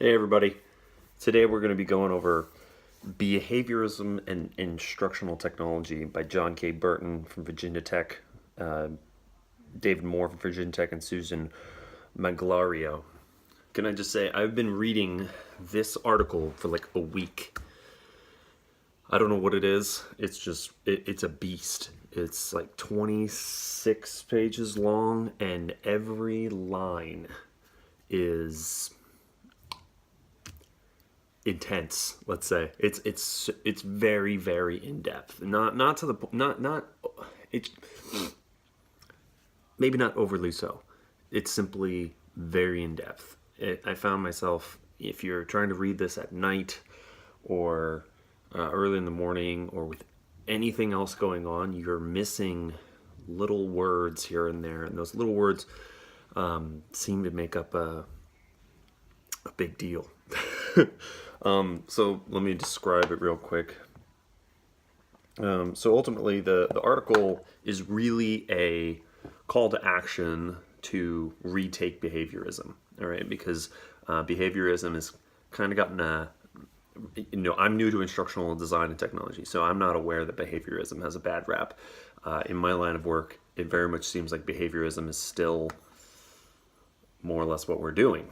Hey everybody. Today we're going to be going over Behaviorism and Instructional Technology by John K. Burton from Virginia Tech, uh, David Moore from Virginia Tech, and Susan Magliaro. Can I just say, I've been reading this article for like a week. I don't know what it is. It's a beast. It's like 26 pages long, and every line is intense. Let's say it's very in depth. Not to the not it maybe not overly so. It's simply very in depth. I found myself, if you're trying to read this at night or early in the morning or with anything else going on, you're missing little words here and there, and those little words seem to make up a big deal. So let me describe it real quick. So ultimately, the article is really a call to action to retake behaviorism, all right? Because behaviorism has kind of gotten I'm new to instructional design and technology, so I'm not aware that behaviorism has a bad rap. In my line of work, it very much seems like behaviorism is still more or less what we're doing.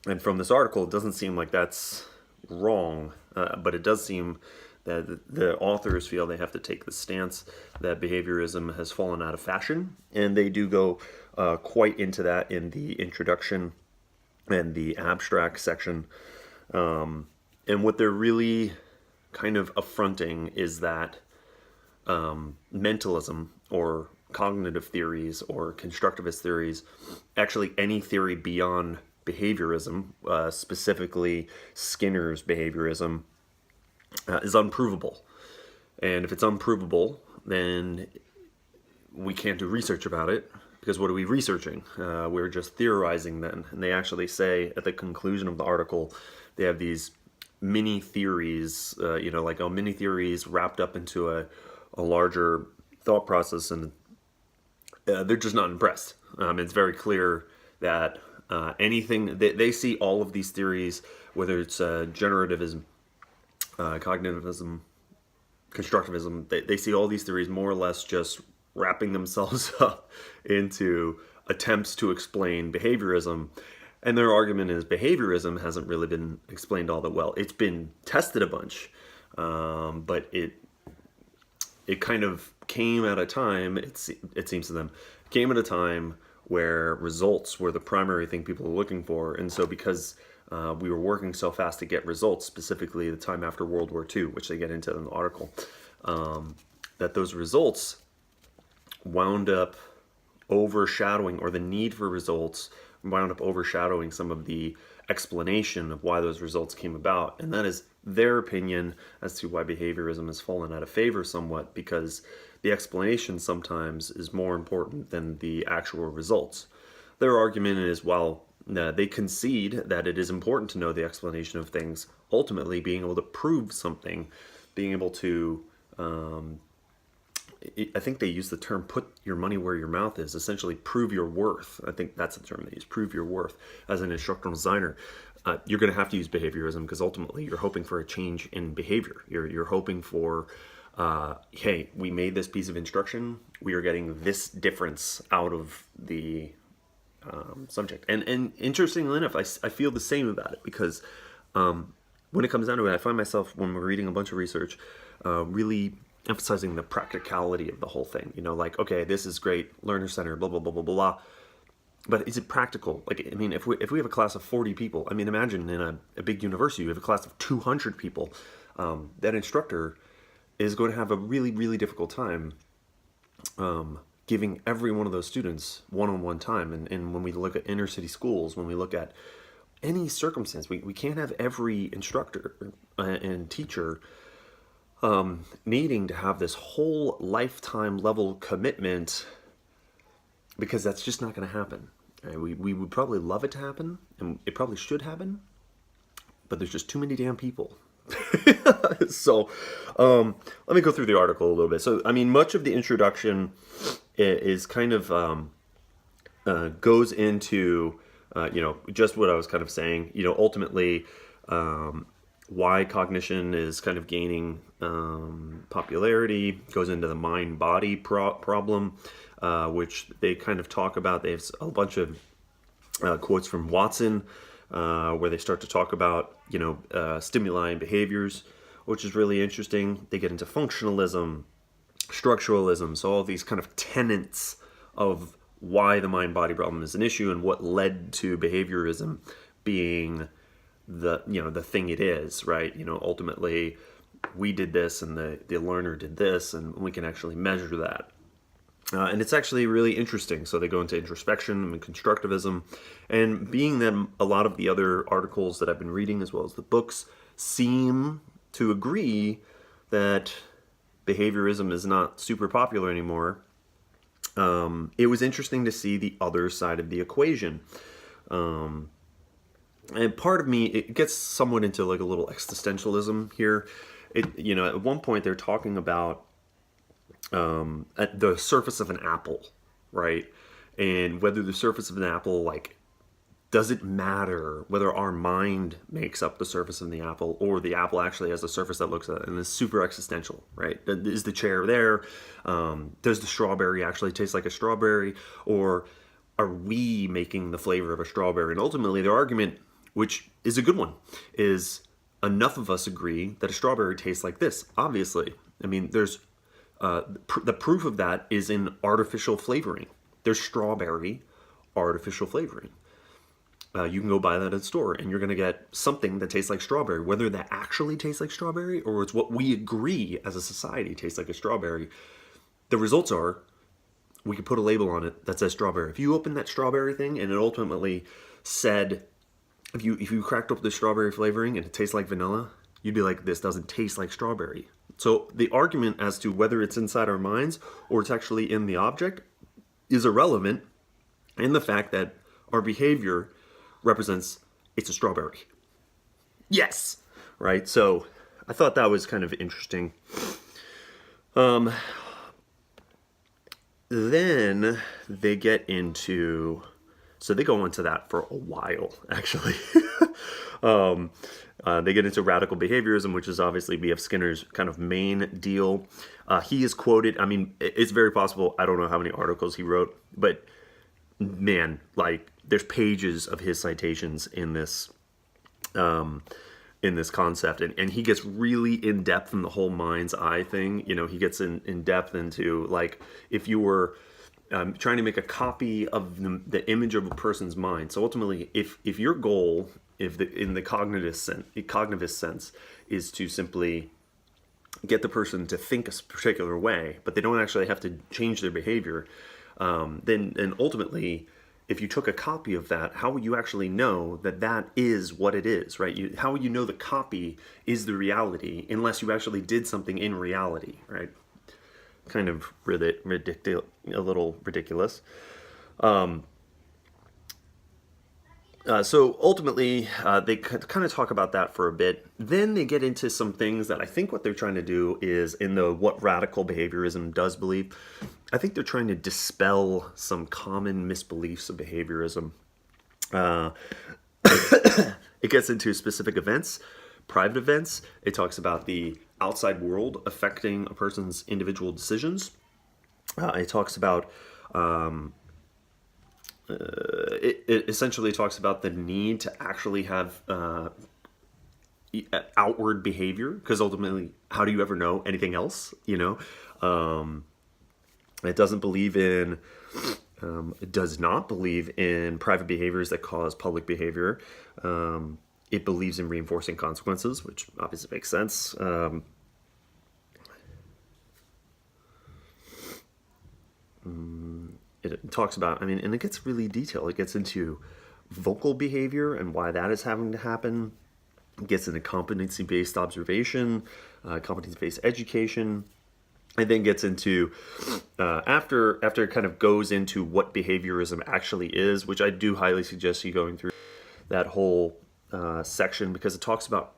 And from this article, it doesn't seem like that's wrong, but it does seem that the authors feel they have to take the stance that behaviorism has fallen out of fashion, and they do go quite into that in the introduction and the abstract section. And what they're really kind of affronting is that mentalism or cognitive theories or constructivist theories, actually any theory beyond behaviorism, specifically Skinner's behaviorism, is unprovable. And if it's unprovable, then we can't do research about it, because what are we researching? We're just theorizing then. And they actually say at the conclusion of the article, they have these mini theories, mini theories wrapped up into a larger thought process, and they're just not impressed. It's very clear that anything they see all of these theories, whether it's generativism, cognitivism, constructivism, they see all these theories more or less just wrapping themselves up into attempts to explain behaviorism. And their argument is behaviorism hasn't really been explained all that well. It's been tested a bunch, but it kind of came at a time, it seems to them, came at a time where results were the primary thing people were looking for. And so because we were working so fast to get results, specifically the time after World War II, which they get into in the article, that those results wound up overshadowing, or the need for results wound up overshadowing some of the explanation of why those results came about. And that is their opinion as to why behaviorism has fallen out of favor somewhat, because the explanation sometimes is more important than the actual results. Their argument is, while they concede that it is important to know the explanation of things, ultimately being able to prove something, being able to I think they use the term "put your money where your mouth is," essentially prove your worth. I think that's the term they use, prove your worth. As an instructional designer, you're going to have to use behaviorism, because ultimately you're hoping for a change in behavior. You're hoping for, hey, we made this piece of instruction, we are getting this difference out of the subject. And interestingly enough, I feel the same about it, because when it comes down to it, I find myself, when we're reading a bunch of research, really emphasizing the practicality of the whole thing. Like, okay, this is great, learner center, blah blah blah blah blah. But is it practical? Like, I mean, if we have a class of 40 people, I mean, imagine in a big university, you have a class of 200 people. That instructor is going to have a really difficult time giving every one of those students one-on-one time. And when we look at inner city schools, when we look at any circumstance, we can't have every instructor and teacher needing to have this whole lifetime level commitment, because that's just not going to happen. Right? We would probably love it to happen, and it probably should happen, but there's just too many damn people. So let me go through the article a little bit. So, I mean, much of the introduction is kind of goes into just what I was kind of saying. Ultimately, why cognition is kind of gaining popularity goes into the mind-body problem, which they kind of talk about. They have a bunch of quotes from Watson, where they start to talk about stimuli and behaviors, which is really interesting. They get into functionalism, structuralism, so all these kind of tenets of why the mind-body problem is an issue and what led to behaviorism being the thing it is, right? Ultimately we did this and the learner did this, and we can actually measure that. And it's actually really interesting. So they go into introspection and constructivism. And being that a lot of the other articles that I've been reading, as well as the books, seem to agree that behaviorism is not super popular anymore, it was interesting to see the other side of the equation. And part of me, it gets somewhat into like a little existentialism here. At one point they're talking about at the surface of an apple, right? And whether the surface of an apple, like, does it matter whether our mind makes up the surface of the apple, or the apple actually has a surface that looks at it, and is super existential, right? Is the chair there? Does the strawberry actually taste like a strawberry, or are we making the flavor of a strawberry? And ultimately their argument, which is a good one, is enough of us agree that a strawberry tastes like this. Obviously, I mean, there's the proof of that is in artificial flavoring. There's strawberry artificial flavoring. You can go buy that at the store, and you're going to get something that tastes like strawberry. Whether that actually tastes like strawberry, or it's what we agree as a society tastes like a strawberry, the results are we could put a label on it that says strawberry. If you open that strawberry thing and it ultimately said, if you cracked up the strawberry flavoring and it tastes like vanilla, you'd be like, this doesn't taste like strawberry. So the argument as to whether it's inside our minds or it's actually in the object is irrelevant in the fact that our behavior represents it's a strawberry. Yes, right? So I thought that was kind of interesting. Then they get into, so they go into that for a while, actually. They get into radical behaviorism, which is obviously B.F. Skinner's kind of main deal. He is quoted, I mean, it's very possible, I don't know how many articles he wrote, but man, like, there's pages of his citations in this concept, and he gets really in depth in the whole mind's eye thing. He gets in depth into, like, if you were trying to make a copy of the image of a person's mind. So ultimately, if your goal, in the cognitivist sense, is to simply get the person to think a particular way, but they don't actually have to change their behavior, then ultimately, if you took a copy of that, how would you actually know that that is what it is, right? How would you know the copy is the reality unless you actually did something in reality, right? Kind of a little ridiculous. So ultimately, they kind of talk about that for a bit. Then they get into some things that I think what they're trying to do is, in what radical behaviorism does believe, I think they're trying to dispel some common misbeliefs of behaviorism. It gets into specific events, private events. It talks about the outside world affecting a person's individual decisions. It talks about it essentially talks about the need to actually have outward behavior, because ultimately, how do you ever know anything else? It doesn't believe in, it does not believe in private behaviors that cause public behavior. It believes in reinforcing consequences, which obviously makes sense. It talks about, and it gets really detailed. It gets into vocal behavior and why that is having to happen. It gets into competency-based observation, competency-based education, and then gets into, after it kind of goes into what behaviorism actually is, which I do highly suggest you going through that whole section, because it talks about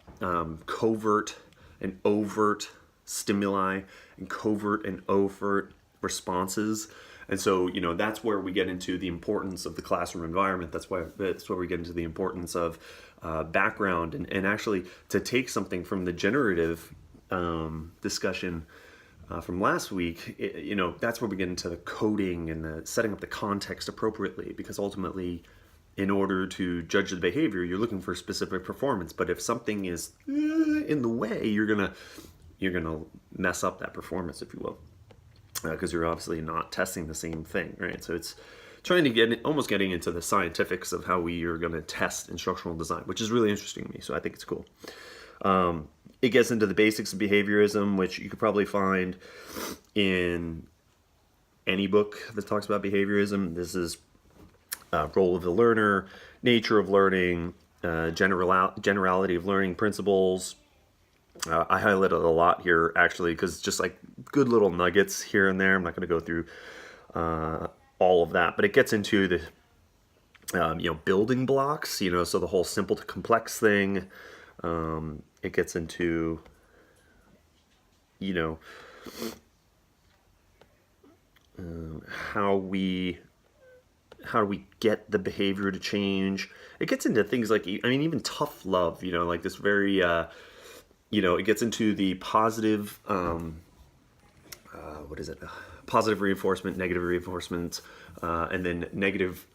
covert and overt stimuli and covert and overt responses. And so, that's where we get into the importance of the classroom environment. That's where we get into the importance of background, and actually to take something from the generative discussion from last week. That's where we get into the coding and the setting up the context appropriately, because ultimately, in order to judge the behavior, you're looking for specific performance. But if something is in the way, you're gonna mess up that performance, if you will, because you're obviously not testing the same thing, right? So it's trying to almost getting into the scientifics of how we are going to test instructional design, which is really interesting to me. So I think it's cool. It gets into the basics of behaviorism, which you could probably find in any book that talks about behaviorism. This is role of the learner, nature of learning, generality of learning principles. I highlighted a lot here, actually, because just like good little nuggets here and there. I'm not going to go through all of that, but it gets into the building blocks, so the whole simple to complex thing. It gets into how do we get the behavior to change. It gets into things like, even tough love, like this very it gets into the positive positive reinforcement, negative reinforcement, and then negative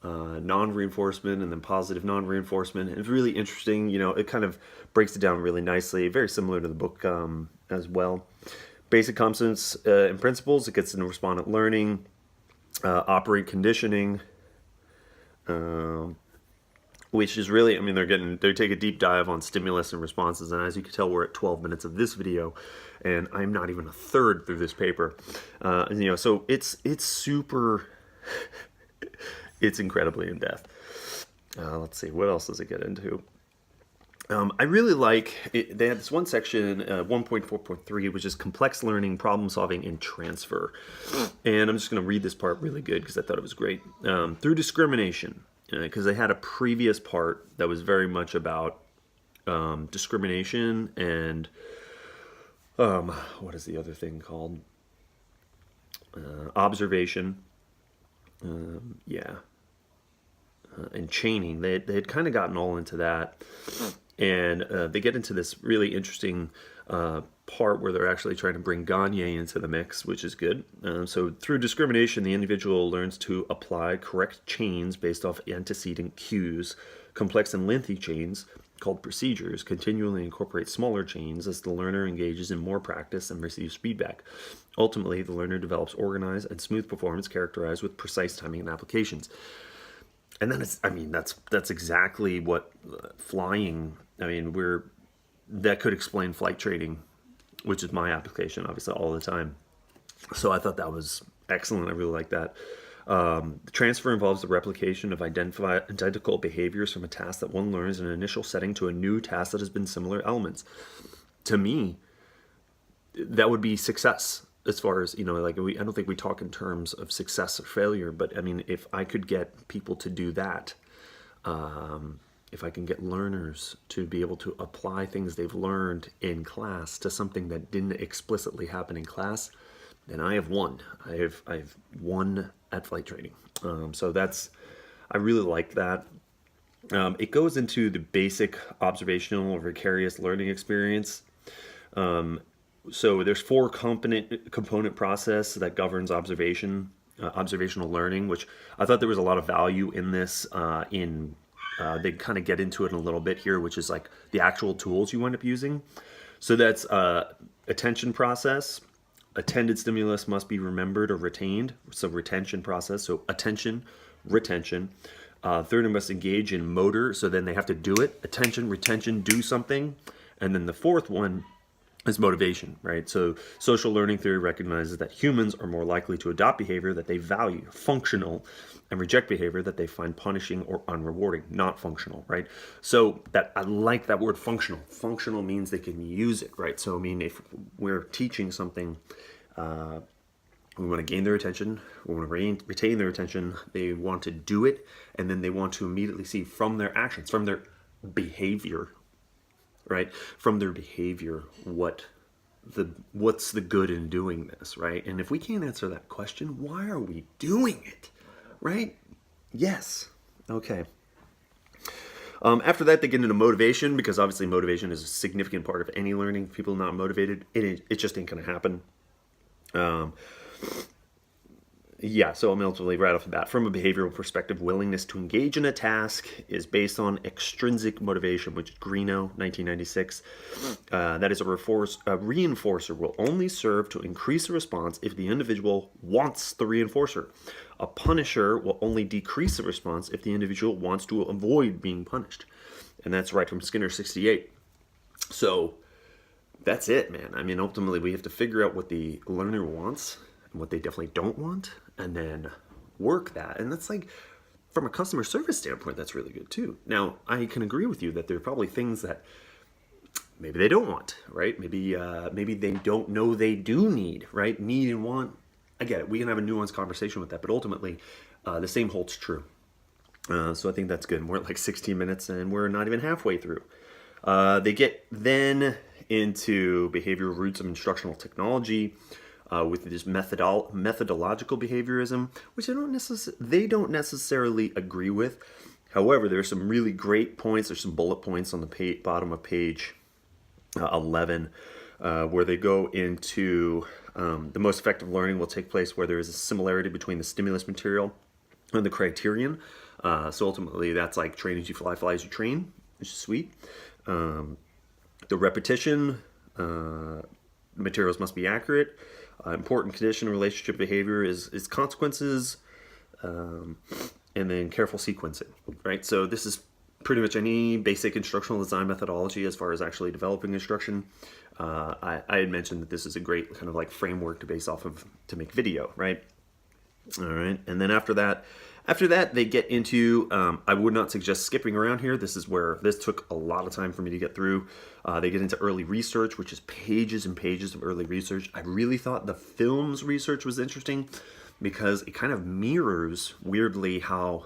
non-reinforcement, and then positive non-reinforcement. It's really interesting. It kind of breaks it down really nicely, very similar to the book as well. Basic concepts and principles. It gets into respondent learning, operant conditioning, which is really, they take a deep dive on stimulus and responses. And as you can tell, we're at 12 minutes of this video, and I'm not even a third through this paper. So it's super, it's incredibly in depth. Let's see, what else does it get into? I really like it. They had this one section, 1.4.3, which is complex learning, problem solving, and transfer. And I'm just going to read this part really good because I thought it was great. Through discrimination, because they had a previous part that was very much about discrimination and what is the other thing called? Observation. And chaining. They had kind of gotten all into that. And they get into this really interesting part where they're actually trying to bring Gagne into the mix, which is good. So through discrimination, the individual learns to apply correct chains based off antecedent cues. Complex and lengthy chains, called procedures, continually incorporate smaller chains as the learner engages in more practice and receives feedback. Ultimately, the learner develops organized and smooth performance characterized with precise timing and applications. And then that's exactly what flying, that could explain flight training, which is my application, obviously, all the time. So I thought that was excellent. I really like that. The transfer involves the replication of identical behaviors from a task that one learns in an initial setting to a new task that has been similar elements. To me, that would be success. As far as, I don't think we talk in terms of success or failure, but if I could get people to do that, if I can get learners to be able to apply things they've learned in class to something that didn't explicitly happen in class, then I have won. I've won at flight training. I really like that. It goes into the basic observational or vicarious learning experience. So there's 4 component process that governs observational learning, which I thought there was a lot of value in this. They kind of get into it in a little bit here, which is like the actual tools you end up using. So that's attention process. Attended stimulus must be remembered or retained. So retention process. So attention, retention. Third, they must engage in motor. So then they have to do it. Attention, retention, do something. And then the fourth one is motivation, right? So social learning theory recognizes that humans are more likely to adopt behavior that they value, functional, and reject behavior that they find punishing or unrewarding, not functional, right? So that I like that word functional. Functional means they can use it, right? So if we're teaching something, we want to gain their attention, we want to retain their attention, they want to do it, and then they want to immediately see from their actions, from their behavior, right? From their behavior, what what's the good in doing this, right? And if we can't answer that question, why are we doing it, right? Yes. Okay. After that, they get into motivation, because obviously motivation is a significant part of any learning. If people are not motivated, it just ain't going to happen. Yeah, so ultimately, right off the bat, from a behavioral perspective, willingness to engage in a task is based on extrinsic motivation, which is Greeno, 1996. That is a reinforcer will only serve to increase the response if the individual wants the reinforcer. A punisher will only decrease the response if the individual wants to avoid being punished. And that's right from Skinner 68. So that's it, man. I mean, ultimately, we have to figure out what the learner wants and what they definitely don't want, and then work that. And that's like, from a customer service standpoint, that's really good too. Now, I can agree with you that there are probably things that maybe they don't want, right? Maybe they don't know they do need, right? Need and want. I get it. We can have a nuanced conversation with that, but ultimately, the same holds true. So I think that's good. We're at like 16 minutes, and we're not even halfway through. They get then into behavioral roots of instructional technology, with this methodological behaviorism, which they don't necessarily agree with. However, there are some really great points. There's some bullet points on the bottom of page 11, where they go into the most effective learning will take place where there is a similarity between the stimulus material and the criterion. So ultimately, that's like train as you fly, fly as you train, which is sweet. The repetition, materials must be accurate. Important condition in relationship behavior is consequences, and then careful sequencing, right? So this is pretty much any basic instructional design methodology as far as actually developing instruction. I had mentioned that this is a great kind of like framework to base off of to make video, right? All right, and then after that, they get into, I would not suggest skipping around here. This is where this took a lot of time for me to get through. They get into early research, which is pages and pages of early research. I really thought the film's research was interesting because it kind of mirrors, weirdly, how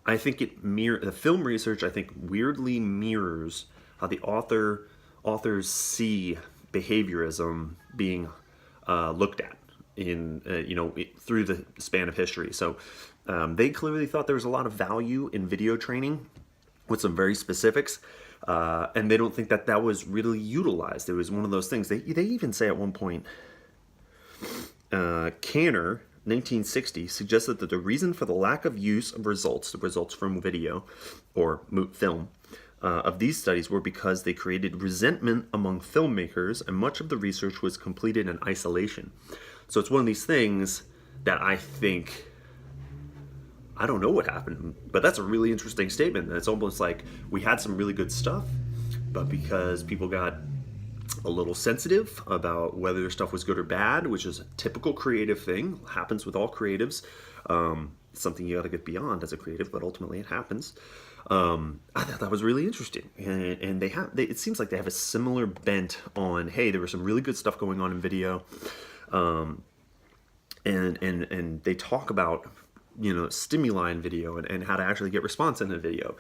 I think the film research, I think, weirdly mirrors how the authors see behaviorism being looked at in through the span of history. So they clearly thought there was a lot of value in video training with some very specifics, and they don't think that was really utilized. It was one of those things. They even say at one point, Canner, 1960, suggested that the reason for the lack of use of the results from video or film, of these studies were because they created resentment among filmmakers, and much of the research was completed in isolation. So it's one of these things that I think, I don't know what happened, but that's a really interesting statement. It's almost like we had some really good stuff, but because people got a little sensitive about whether their stuff was good or bad, which is a typical creative thing, happens with all creatives. It's something you got to get beyond as a creative, but ultimately it happens. I thought that was really interesting, and it seems like they have a similar bent on, hey, there was some really good stuff going on in video, and they talk about stimuli in video and how to actually get response in a video.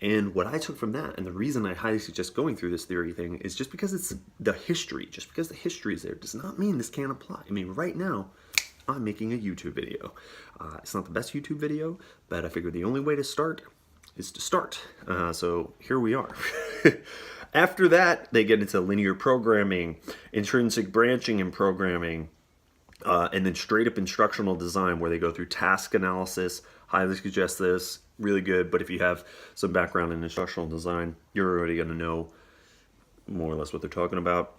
And what I took from that, and the reason I highly suggest going through this theory thing, is just because it's the history. Just because the history is there does not mean this can't apply. I mean, right now, I'm making a YouTube video. It's not the best YouTube video, but I figured the only way to start is to start. So here we are. After that, they get into linear programming, intrinsic branching in programming, and then straight up instructional design, where they go through task analysis. Highly suggest this, really good. But if you have some background in instructional design, you're already going to know more or less what they're talking about.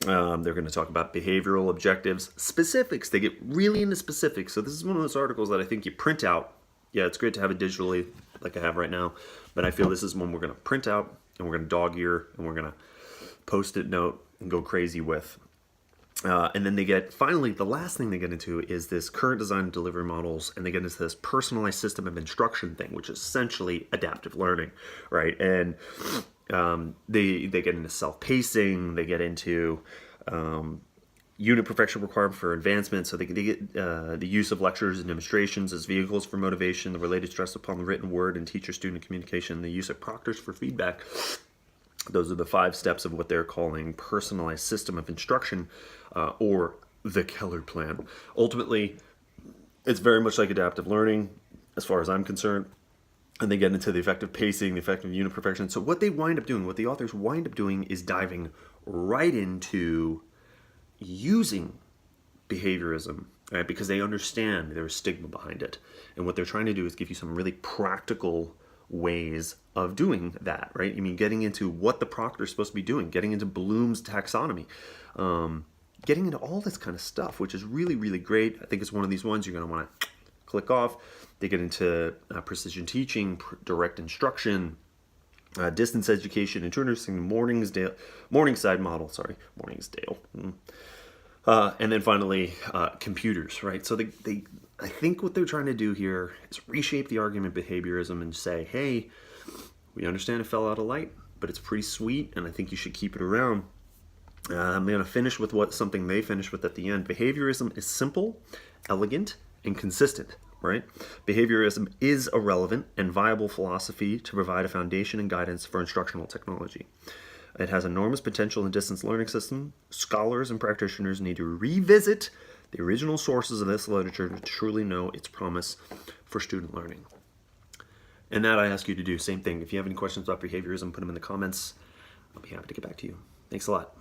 They're going to talk about behavioral objectives, specifics. They get really into specifics. So this is one of those articles that I think you print out. Yeah, it's great to have it digitally like I have right now, but I feel this is one we're going to print out and we're going to dog ear and we're going to post-it note and go crazy with. And then they get, finally, the last thing they get into is this current design and delivery models, and they get into this personalized system of instruction thing, which is essentially adaptive learning, right? And they get into self-pacing, they get into unit perfection requirement for advancement, so they get the use of lectures and demonstrations as vehicles for motivation, the related stress upon the written word and teacher-student communication, the use of proctors for feedback. Those are the 5 steps of what they're calling personalized system of instruction, or the Keller plan. Ultimately, it's very much like adaptive learning, as far as I'm concerned. And they get into the effective pacing, the effective unit perfection. So what they wind up doing, what the authors wind up doing, is diving right into using behaviorism, right? Because they understand there's stigma behind it. And what they're trying to do is give you some really practical ways of doing that, right? I mean, getting into what the proctor is supposed to be doing, getting into Bloom's taxonomy, getting into all this kind of stuff, which is really, really great. I think it's one of these ones you're going to want to click off. They get into precision teaching, direct instruction, distance education, introducing the Morningside model. Morningsdale. And then finally, computers, right? So I think what they're trying to do here is reshape the argument behaviorism and say, hey, we understand it fell out of light, but it's pretty sweet, and I think you should keep it around. I'm going to finish with something they finished with at the end. Behaviorism is simple, elegant, and consistent, right? Behaviorism is a relevant and viable philosophy to provide a foundation and guidance for instructional technology. It has enormous potential in distance learning system. Scholars and practitioners need to revisit the original sources of this literature to truly know its promise for student learning. And that I ask you to do. Same thing. If you have any questions about behaviorism, put them in the comments. I'll be happy to get back to you. Thanks a lot.